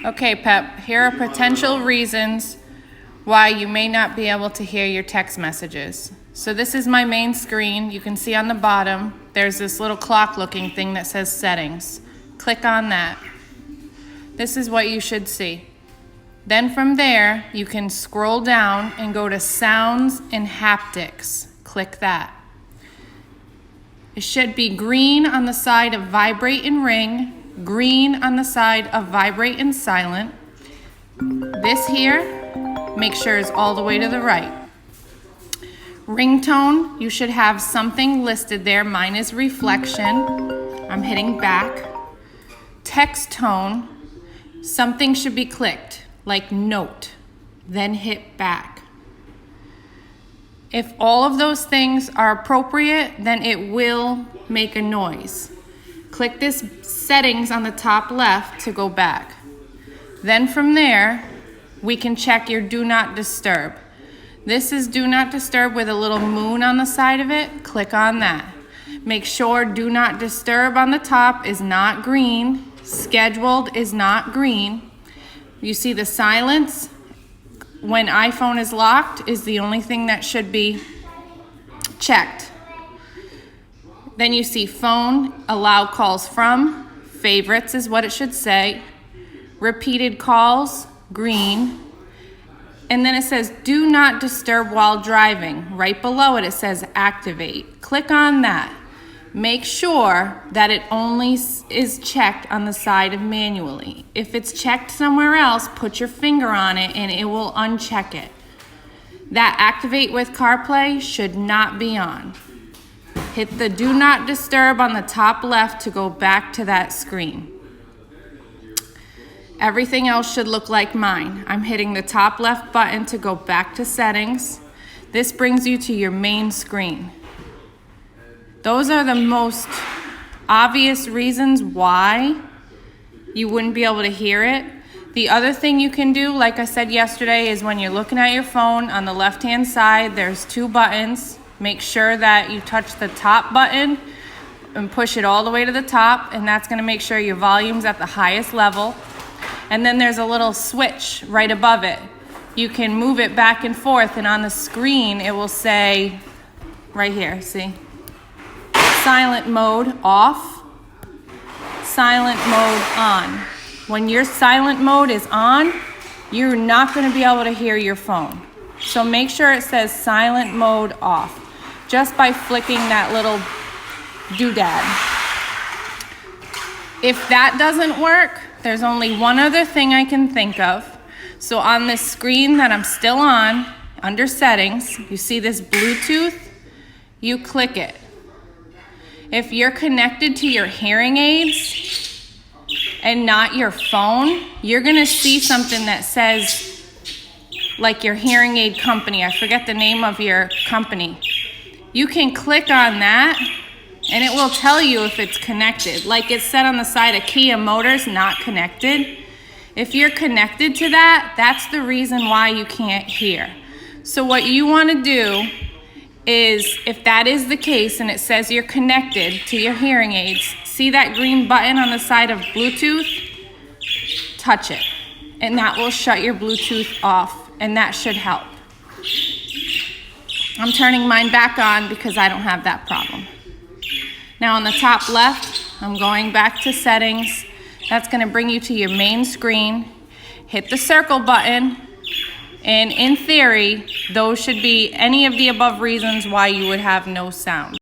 Okay, Pep, here are potential reasons why you may not be able to hear your text messages. So this is my main screen. You can see on the bottom, there's this little clock looking thing that says settings. Click on that. This is what you should see. Then from there, you can scroll down and go to sounds and haptics. Click that. It should be green on the side of vibrate and ring, green on the side of vibrate and silent. This here, make sure is all the way to the right. Ringtone, you should have something listed there. Mine is reflection. I'm hitting back. Text tone, something should be clicked, like note, then hit back. If all of those things are appropriate, then it will make a noise. Click this settings on the top left to go back. Then from there, we can check your do not disturb. This is do not disturb with a little moon on the side of it. Click on that. Make sure do not disturb on the top is not green. Scheduled is not green. You see the silence when iPhone is locked is the only thing that should be checked. Then you see phone, allow calls from, favorites is what it should say, repeated calls, green, and then it says do not disturb while driving. Right below it, it says activate. Click on that. Make sure that it only is checked on the side of manually. If it's checked somewhere else, put your finger on it and it will uncheck it. That activate with CarPlay should not be on. Hit the do not disturb on the top left to go back to that screen. Everything else should look like mine. I'm hitting the top left button to go back to settings. This brings you to your main screen. Those are the most obvious reasons why you wouldn't be able to hear it. The other thing you can do, like I said yesterday, is when you're looking at your phone on the left-hand side, there's two buttons. Make sure that you touch the top button and push it all the way to the top, and that's gonna make sure your volume's at the highest level. And then there's a little switch right above it. You can move it back and forth, and on the screen, it will say, right here, see? Silent mode off, silent mode on. When your silent mode is on, you're not going to be able to hear your phone. So make sure it says silent mode off just by flicking that little doodad. If that doesn't work, there's only one other thing I can think of. So on this screen that I'm still on, under settings, you see this Bluetooth, you click it. If you're connected to your hearing aids and not your phone, you're gonna see something that says, like your hearing aid company, I forget the name of your company. You can click on that and it will tell you if it's connected. Like it said on the side of Kia Motors, not connected. If you're connected to that, that's the reason why you can't hear. So what you wanna do is, if that is the case and it says you're connected to your hearing aids, see that green button on the side of Bluetooth? Touch it, and that will shut your Bluetooth off, and that should help. I'm turning mine back on because I don't have that problem. Now on the top left, I'm going back to settings. That's gonna bring you to your main screen. Hit the circle button. And in theory, those should be any of the above reasons why you would have no sound.